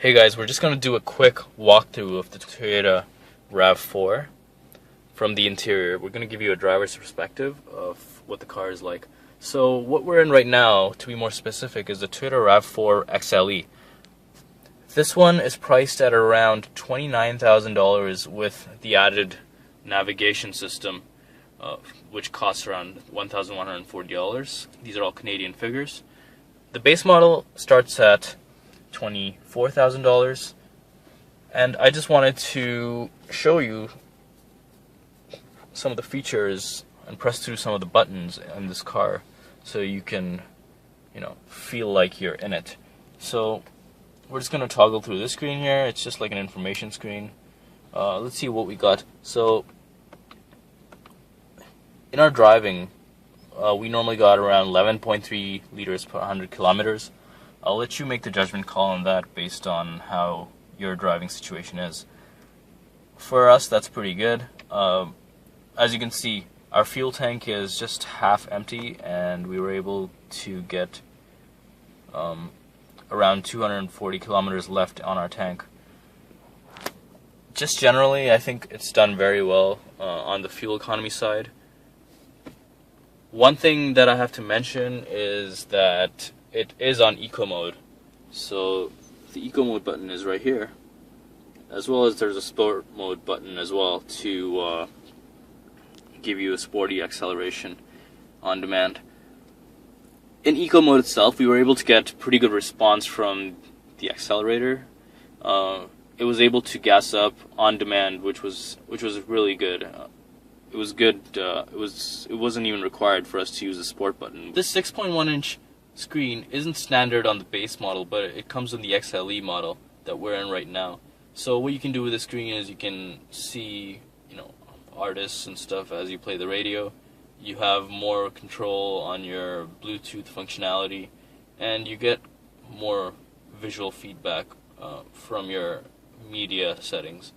Hey guys, we're just going to do a quick walkthrough of the Toyota RAV4 from the interior. We're going to give you a driver's perspective of what the car is like. So what we're in right now, to be more specific, is the Toyota RAV4 XLE. This one is priced at around $29,000 with the added navigation system, which costs around $1,140. These are all Canadian figures. The base model starts at $24,000, and I just wanted to show you some of the features and press through some of the buttons in this car so you can, feel like you're in it. So we're just going to toggle through this screen here. It's just like an information screen. Let's see what we got. So in our driving, we normally got around 11.3 liters per 100 kilometers. I'll let you make the judgment call on that based on how your driving situation is. For us, that's pretty good. As you can see, our fuel tank is just half empty, and we were able to get around 240 kilometers left on our tank. Just generally, I think it's done very well on the fuel economy side. One thing that I have to mention is that it is on eco mode. So the eco mode button is right here, as well as there's a sport mode button as well to give you a sporty acceleration on demand. In eco mode itself, we were able to get pretty good response from the accelerator. It was able to gas up on demand, which was really good. It was good. It wasn't even required for us to use the sport button. This 6.1-inch screen isn't standard on the base model, but it comes in the XLE model that we're in right now. So what you can do with the screen is you can see, artists and stuff as you play the radio. You have more control on your Bluetooth functionality, and you get more visual feedback from your media settings.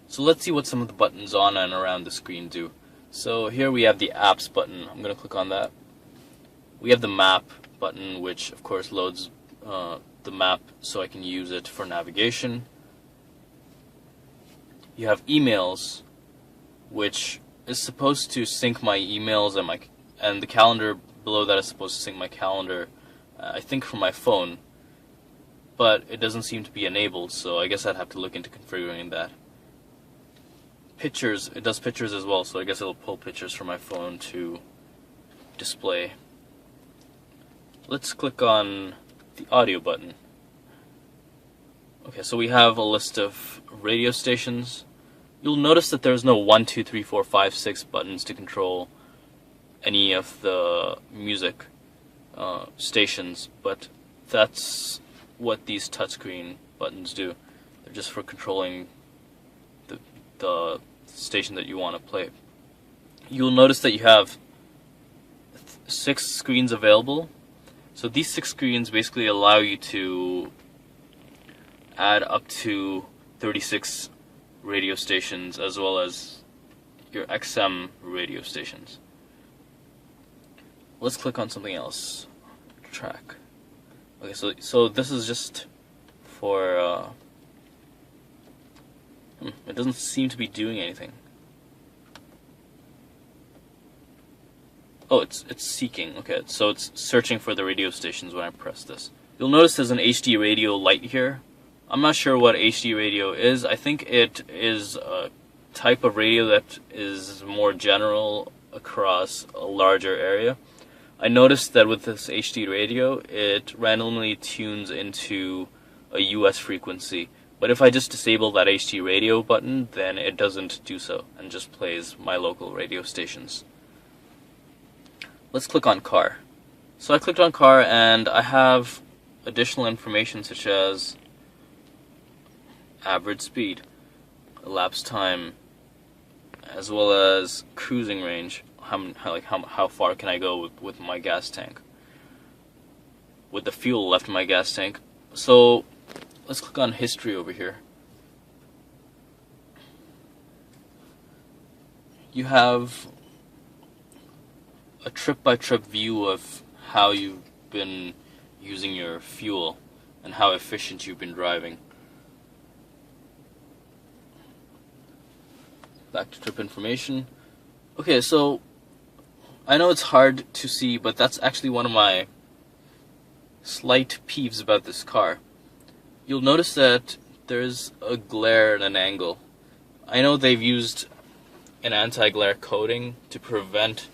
So let's see what some of the buttons on and around the screen do. So here we have the apps button. I'm going to click on that. We have the map button, which of course loads the map so I can use it for navigation. You have emails, which is supposed to sync my emails and the calendar below that is supposed to sync my calendar, I think from my phone, but it doesn't seem to be enabled, so I guess I'd have to look into configuring that. Pictures, it does pictures as well, so I guess it'll pull pictures from my phone to display. Let's click on the audio button. Okay, so we have a list of radio stations. You'll notice that there's no 1, 2, 3, 4, 5, 6 buttons to control any of the music stations, but that's what these touchscreen buttons do. They're just for controlling the station that you want to play. You'll notice that you have 6 screens available. So these 6 screens basically allow you to add up to 36 radio stations as well as your XM radio stations. Let's click on something else. Track. Okay, so this is just for it doesn't seem to be doing anything. Oh, it's seeking. Okay, so it's searching for the radio stations when I press this. You'll notice there's an HD radio light here. I'm not sure what HD radio is. I think it is a type of radio that is more general across a larger area. I noticed that with this HD radio, it randomly tunes into a US frequency. But if I just disable that HD radio button, then it doesn't do so and just plays my local radio stations. Let's click on car. So I clicked on car, and I have additional information such as average speed, elapsed time, as well as cruising range. How far can I go with my gas tank, with the fuel left in my gas tank. So let's click on history over here. You have a trip-by-trip view of how you've been using your fuel and how efficient you've been driving. Back to trip information. Okay, so I know it's hard to see, but that's actually one of my slight peeves about this car. You'll notice that there's a glare at an angle. I know they've used an anti-glare coating to prevent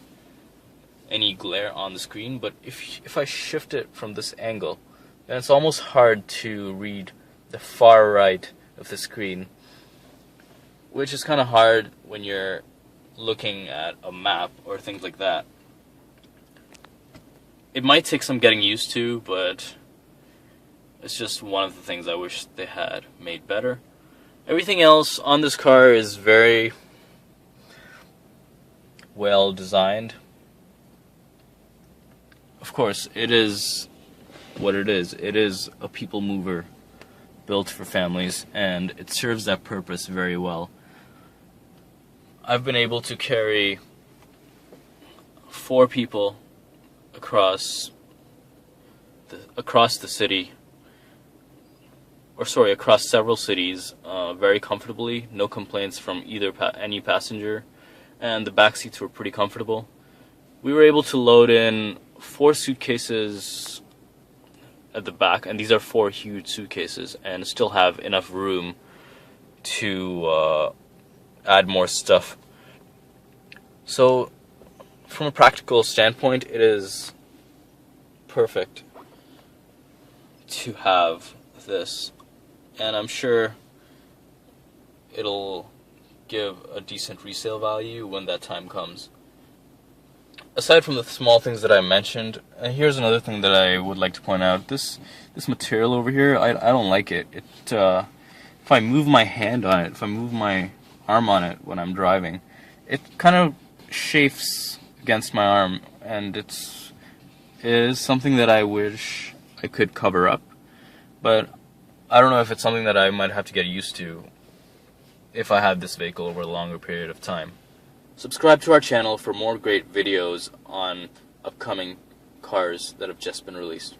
any glare on the screen, but if I shift it from this angle, then it's almost hard to read the far right of the screen, which is kind of hard when you're looking at a map or things like that. It might take some getting used to, but it's just one of the things I wish they had made better. Everything else on this car is very well designed. Of course, it is what it is. It is a people mover built for families, and it serves that purpose very well. I've been able to carry 4 people across the city, across several cities, very comfortably. No complaints from any passenger, and the back seats were pretty comfortable. We were able to load in 4 suitcases at the back, and these are 4 huge suitcases, and still have enough room to add more stuff. So from a practical standpoint, it is perfect to have this, and I'm sure it'll give a decent resale value when that time comes. Aside from the small things that I mentioned, here's another thing that I would like to point out. This material over here, I don't like it. If I move my hand on it, if I move my arm on it when I'm driving, it kind of chafes against my arm, and it is something that I wish I could cover up, but I don't know if it's something that I might have to get used to if I have this vehicle over a longer period of time. Subscribe to our channel for more great videos on upcoming cars that have just been released.